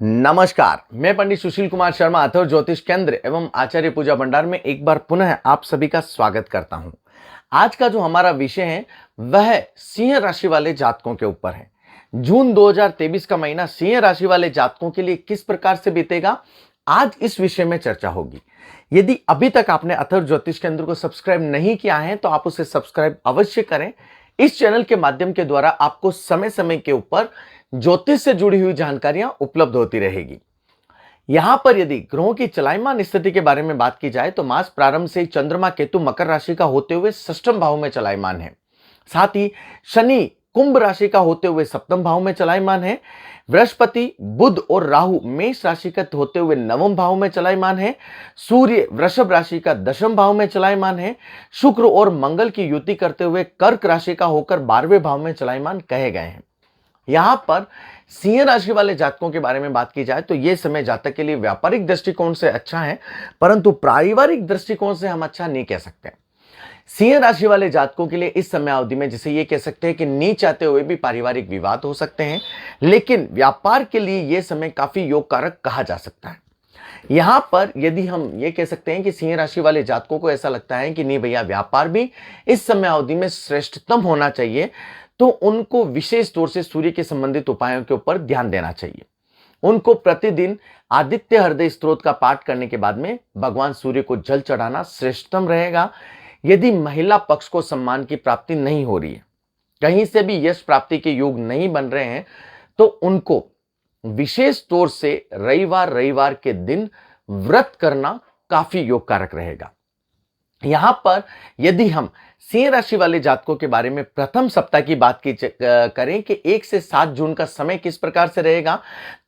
नमस्कार, मैं पंडित सुशील कुमार शर्मा अथर्व ज्योतिष केंद्र एवं आचार्य पूजा भंडार में एक बार पुनः आप सभी का स्वागत करता हूं। आज का जो हमारा विषय है वह सिंह राशि वाले जातकों के ऊपर है। जून 2023 का महीना सिंह राशि वाले जातकों के लिए किस प्रकार से बीतेगा, आज इस विषय में चर्चा होगी। यदि अभी तक आपने अथर्व ज्योतिष केंद्र को सब्सक्राइब नहीं किया है तो आप उसे सब्सक्राइब अवश्य करें। इस चैनल के माध्यम के द्वारा आपको समय समय के ऊपर ज्योतिष से जुड़ी हुई जानकारियां उपलब्ध होती रहेगी। यहां पर यदि ग्रहों की चलायमान स्थिति के बारे में बात की जाए तो मास प्रारंभ से ही चंद्रमा केतु मकर राशि का होते हुए षष्ठम भाव में चलायमान है। साथ ही शनि कुंभ राशि का होते हुए सप्तम भाव में चलायमान है। बृहस्पति बुध और राहु मेष राशि का होते हुए नवम भाव में चलायमान है। सूर्य वृषभ राशि का दशम भाव में चलायमान है। शुक्र और मंगल की युति करते हुए कर्क राशि का होकर 12वें भाव में चलायमान कहे गए हैं। यहां पर सिंह राशि वाले जातकों के बारे में बात की जाए तो यह समय जातक के लिए व्यापारिक दृष्टिकोण से अच्छा है, परंतु पारिवारिक दृष्टिकोण से हम अच्छा नहीं कह सकते। सिंह राशि वाले जातकों के लिए इस समय अवधि में जिसे ये कह सकते हैं कि नहीं चाहते हुए भी पारिवारिक विवाद हो सकते हैं, लेकिन व्यापार के लिए यह समय काफी योग कारक कहा जा सकता है। यहां पर यदि हम ये कह सकते हैं कि सिंह राशि वाले जातकों को ऐसा लगता है कि नहीं भैया, व्यापार भी इस समय अवधि में श्रेष्ठतम होना चाहिए, तो उनको विशेष तौर से सूर्य के संबंधित उपायों के ऊपर ध्यान देना चाहिए। उनको प्रतिदिन आदित्य हृदय स्तोत्र का पाठ करने के बाद में भगवान सूर्य को जल चढ़ाना श्रेष्ठतम रहेगा। यदि महिला पक्ष को सम्मान की प्राप्ति नहीं हो रही है, कहीं से भी यश प्राप्ति के योग नहीं बन रहे हैं, तो उनको विशेष तौर से रविवार के दिन व्रत करना काफी योग कारक रहेगा। यहां पर यदि हम सिंह राशि वाले जातकों के बारे में प्रथम सप्ताह की बात करें कि 1 से 7 जून का समय किस प्रकार से रहेगा,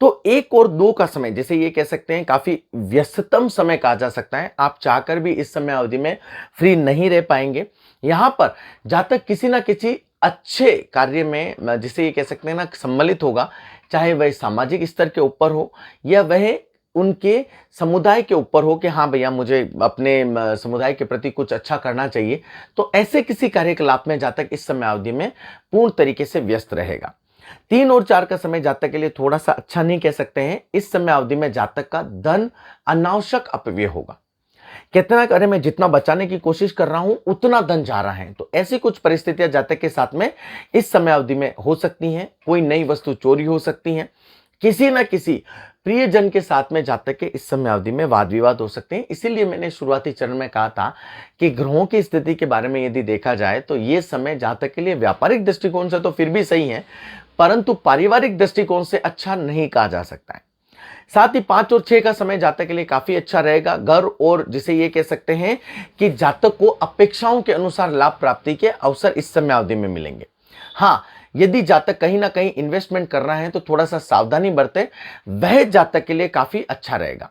तो 1 और 2 का समय जिसे ये कह सकते हैं काफी व्यस्ततम समय कहा जा सकता है। आप चाहकर भी इस समय अवधि में फ्री नहीं रह पाएंगे। यहां पर जातक किसी ना किसी अच्छे कार्य में जिसे ये कह सकते हैं ना सम्मिलित होगा, चाहे वह सामाजिक स्तर के ऊपर हो या वह उनके समुदाय के ऊपर हो कि हाँ भैया, मुझे अपने समुदाय के प्रति कुछ अच्छा करना चाहिए। तो ऐसे किसी कार्यकलाप में जातक इस समय अवधि में पूर्ण तरीके से व्यस्त रहेगा। 3 और 4 का समय जातक के लिए थोड़ा सा अच्छा नहीं कह सकते हैं। इस समय अवधि में जातक का धन अनावश्यक अपव्यय होगा। कितना करे, मैं जितना बचाने की कोशिश कर रहा हूं उतना धन जा रहा है। तो ऐसी कुछ परिस्थितियां जातक के साथ में इस समय अवधि में हो सकती हैं। कोई नई वस्तु चोरी हो सकती है। किसी न किसी प्रियजन के साथ में जातक के इस समय अवधि में वाद विवाद हो सकते हैं। इसीलिए मैंने शुरुआती चरण में कहा था कि ग्रहों की स्थिति के बारे में यदि देखा जाए तो यह समय जातक के लिए व्यापारिक दृष्टिकोण से तो फिर भी सही है, परंतु पारिवारिक दृष्टिकोण से अच्छा नहीं कहा जा सकता है। साथ ही 5 और 6 का समय जातक के लिए काफी अच्छा रहेगा। घर और जिसे ये कह सकते हैं कि जातक को अपेक्षाओं के अनुसार लाभ प्राप्ति के अवसर इस समय अवधि में मिलेंगे। हाँ, यदि जातक कहीं ना कहीं इन्वेस्टमेंट कर रहा है तो थोड़ा सा सावधानी बरते, वह जातक के लिए काफी अच्छा रहेगा।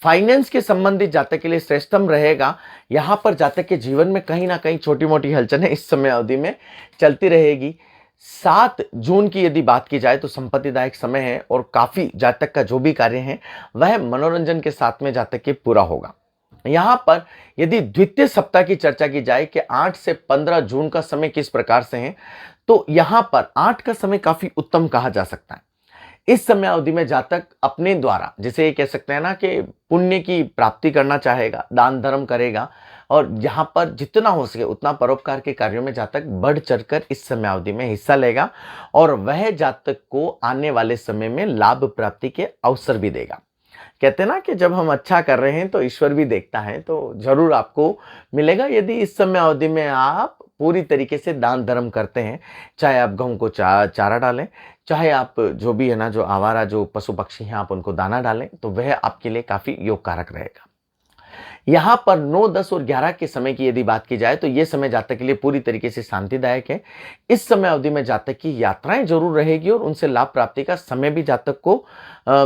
फाइनेंस के संबंधित जातक के लिए श्रेष्ठतम रहेगा। यहां पर जातक के जीवन में कहीं ना कहीं छोटी मोटी हलचलें इस समय अवधि में चलती रहेगी। 7 जून की यदि बात की जाए तो संपत्तिदायक समय है और काफी जातक का जो भी कार्य है वह मनोरंजन के साथ में जातक के पूरा होगा। यहां पर यदि द्वितीय सप्ताह की चर्चा की जाए कि 8 से 15 जून का समय किस प्रकार से है, तो यहां पर 8 का समय काफी उत्तम कहा जा सकता है। इस समय अवधि में जातक अपने द्वारा जिसे ये कह सकते हैं ना कि पुण्य की प्राप्ति करना चाहेगा, दान धर्म करेगा और यहां पर जितना हो सके उतना परोपकार के कार्यों में जातक बढ़ चढ़कर इस समय अवधि में हिस्सा लेगा और वह जातक को आने वाले समय में लाभ प्राप्ति के अवसर भी देगा। कहते हैं ना कि जब हम अच्छा कर रहे हैं तो ईश्वर भी देखता है, तो जरूर आपको मिलेगा यदि इस समय अवधि में आप पूरी तरीके से दान धर्म करते हैं। चाहे आप गेहूं को चारा डालें, चाहे आप जो भी है ना, जो आवारा जो पशु पक्षी हैं आप उनको दाना डालें, तो वह आपके लिए काफी योग कारक रहेगा। यहां पर 9, 10 और 11 के समय की यदि बात की जाए तो यह समय जातक के लिए पूरी तरीके से शांतिदायक है। इस समय अवधि में जातक की यात्राएं जरूर रहेगी और उनसे लाभ प्राप्ति का समय भी जातक को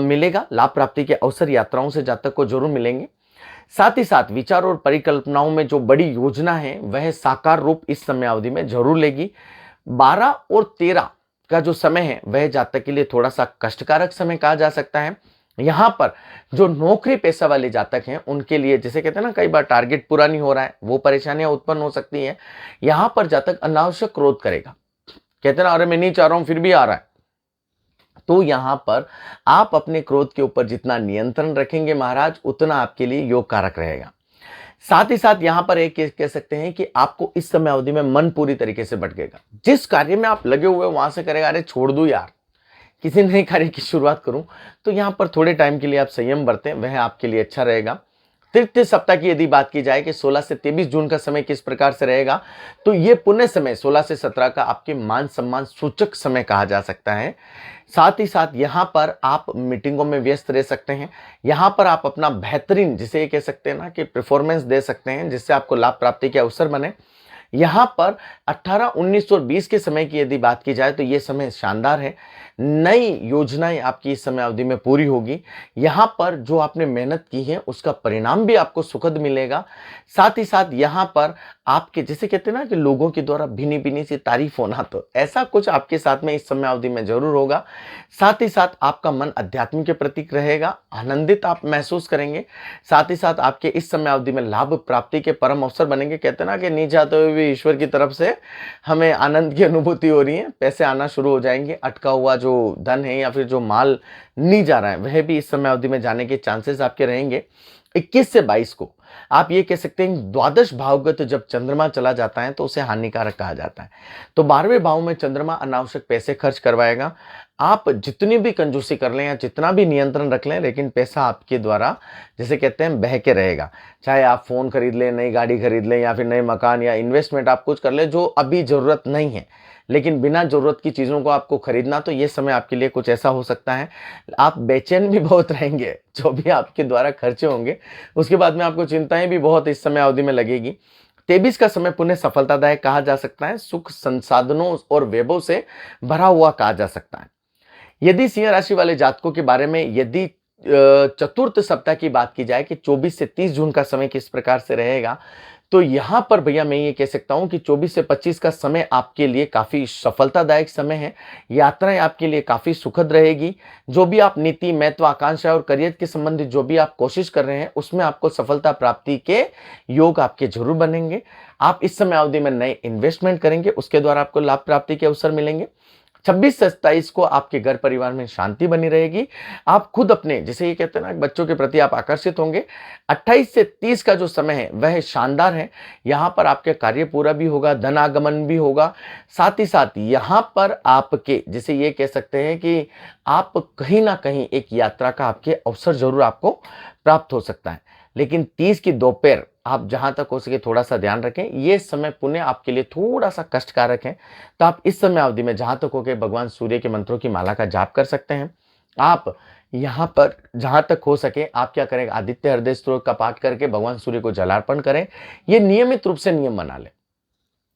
मिलेगा। लाभ प्राप्ति के अवसर यात्राओं से जातक को जरूर मिलेंगे। साथ ही साथ विचार और परिकल्पनाओं में जो बड़ी योजना है वह साकार रूप इस समय अवधि में जरूर लेगी। 12 और 13 का जो समय है वह जातक के लिए थोड़ा सा कष्टकारक समय कहा जा सकता है। यहां पर जो नौकरी पेशा वाले जातक हैं उनके लिए जिसे कहते हैं ना, कई बार टारगेट पूरा नहीं हो रहा है, वो परेशानियां उत्पन्न हो सकती हैं। यहां पर जातक अनावश्यक क्रोध करेगा। कहते हैं ना, अरे मैं नहीं चाह रहा हूं फिर भी आ रहा है, तो यहाँ पर आप अपने क्रोध के ऊपर जितना नियंत्रण रखेंगे महाराज, उतना आपके लिए योग कारक रहेगा। साथ ही साथ यहाँ पर एक कह सकते हैं कि आपको इस समय अवधि में मन पूरी तरीके से भटकेगा। जिस कार्य में आप लगे हुए वहां से करेगा, अरे छोड़ दूं यार, किसी नए कार्य की शुरुआत करूं, तो यहाँ पर थोड़े टाइम के लिए आप संयम बरतें, वह आपके लिए अच्छा रहेगा। तृतीय सप्ताह की यदि बात की जाए कि 16 से 23 जून का समय किस प्रकार से रहेगा, तो ये पुण्य समय 16 से 17 का आपके मान सम्मान सूचक समय कहा जा सकता है। साथ ही साथ यहाँ पर आप मीटिंगों में व्यस्त रह सकते हैं। यहाँ पर आप अपना बेहतरीन, जिसे ये कह सकते हैं ना कि परफॉर्मेंस दे सकते हैं, जिससे आपको लाभ प्राप्ति के अवसर बने। यहाँ पर 18, 19 और 20 के समय की यदि बात की जाए तो ये समय शानदार है। नई योजनाएं आपकी इस समय अवधि में पूरी होगी। यहाँ पर जो आपने मेहनत की है उसका परिणाम भी आपको सुखद मिलेगा। साथ ही साथ यहाँ पर आपके, जैसे कहते हैं ना कि लोगों के द्वारा भिनी भिनी सी तारीफ होना, तो ऐसा कुछ आपके साथ में इस समय अवधि में जरूर होगा। साथ ही साथ आपका मन अध्यात्म के प्रतीक रहेगा, आनंदित आप महसूस करेंगे। साथ ही साथ आपके इस समय अवधि में लाभ प्राप्ति के परम अवसर बनेंगे। कहते हैं ना कि नीचे आते हुए भी ईश्वर की तरफ से हमें आनंद की अनुभूति हो रही है, पैसे आना शुरू हो जाएंगे। अटका हुआ जो धन है या फिर जो माल नहीं जा रहा है, वह भी इस समय अवधि में जाने के चांसेस आपके रहेंगे। 21 से 22 को आप ये कह सकते हैं, द्वादश भावगत जब चंद्रमा चला जाता है तो उसे हानिकारक कहा जाता है। तो 12वें भाव में चंद्रमा अनावश्यक पैसे खर्च करवाएगा। आप जितनी भी कंजूसी कर लें या जितना भी नियंत्रण रख लें, लेकिन पैसा आपके द्वारा, जैसे कहते हैं, बह के रहेगा। चाहे आप फोन खरीद लें, नई गाड़ी खरीद लें, या फिर नए मकान या इन्वेस्टमेंट आप कुछ कर लें जो अभी जरूरत नहीं है, लेकिन बिना जरूरत की चीजों को आपको खरीदना, तो ये समय आपके लिए कुछ ऐसा हो सकता है। आप बेचैन भी बहुत रहेंगे, जो भी आपके द्वारा खर्चे होंगे उसके बाद में आपको चिंताएं भी बहुत इस समय अवधि में लगेगी। 23 का समय पुण्य सफलतादायक कहा जा सकता है, सुख संसाधनों और वैभव से भरा हुआ कहा जा सकता है। यदि सिंह राशि वाले जातकों के बारे में यदि चतुर्थ सप्ताह की बात की जाए कि 24 से 30 जून का समय किस प्रकार से रहेगा, तो यहां पर भैया मैं ये कह सकता हूं कि 24 से 25 का समय आपके लिए काफी सफलतादायक समय है। यात्राएं आपके लिए काफी सुखद रहेगी। जो भी आप नीति, महत्व, आकांक्षा और करियर के संबंधित जो भी आप कोशिश कर रहे हैं, उसमें आपको सफलता प्राप्ति के योग आपके जरूर बनेंगे। आप इस समय अवधि में नए इन्वेस्टमेंट करेंगे, उसके द्वारा आपको लाभ प्राप्ति के अवसर मिलेंगे। 26 से 27 को आपके घर परिवार में शांति बनी रहेगी। आप खुद अपने, जैसे ये कहते हैं ना, बच्चों के प्रति आप आकर्षित होंगे। 28 से 30 का जो समय है वह शानदार है। यहाँ पर आपके कार्य पूरा भी होगा, धन आगमन भी होगा। साथ ही साथ यहाँ पर आपके, जैसे ये कह सकते हैं कि आप कहीं ना कहीं एक यात्रा का आपके अवसर जरूर आपको प्राप्त हो सकता है। लेकिन 30 की दोपहर आप जहां तक हो सके थोड़ा सा ध्यान रखें। ये समय पुण्य आपके लिए थोड़ा सा कष्टकारक है, तो आप इस समय अवधि में जहां तक हो के भगवान सूर्य के मंत्रों की माला का जाप कर सकते हैं। आप यहाँ पर जहां तक हो सके आप क्या करें, आदित्य हृदय स्तोत्र का पाठ करके भगवान सूर्य को जलार्पण करें। ये नियमित रूप से नियम बना लें।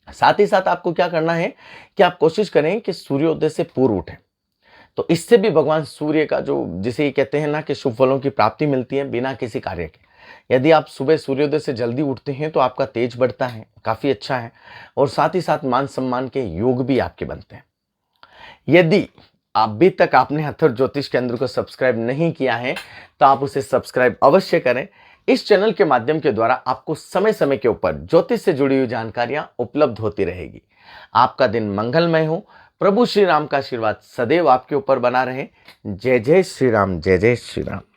साथ ही साथ आपको क्या करना है कि आप कोशिश करें कि सूर्योदय से पूर्व उठें, तो इससे भी भगवान सूर्य का जो, जिसे ये कहते हैं ना कि शुभ फलों की प्राप्ति मिलती है बिना किसी कार्य के। यदि आप सुबह सूर्योदय से जल्दी उठते हैं तो आपका तेज बढ़ता है, काफी अच्छा है, और साथ ही साथ मान सम्मान के योग भी आपके बनते हैं। यदि अभी तक आपने अथर्व ज्योतिष केंद्र को सब्सक्राइब नहीं किया है तो आप उसे सब्सक्राइब अवश्य करें। इस चैनल के माध्यम के द्वारा आपको समय समय के ऊपर ज्योतिष से जुड़ी हुई जानकारियां उपलब्ध होती रहेगी। आपका दिन मंगलमय हो। प्रभु श्री राम का आशीर्वाद सदैव आपके ऊपर बना रहे। जय जय श्री राम, जय जय श्री राम।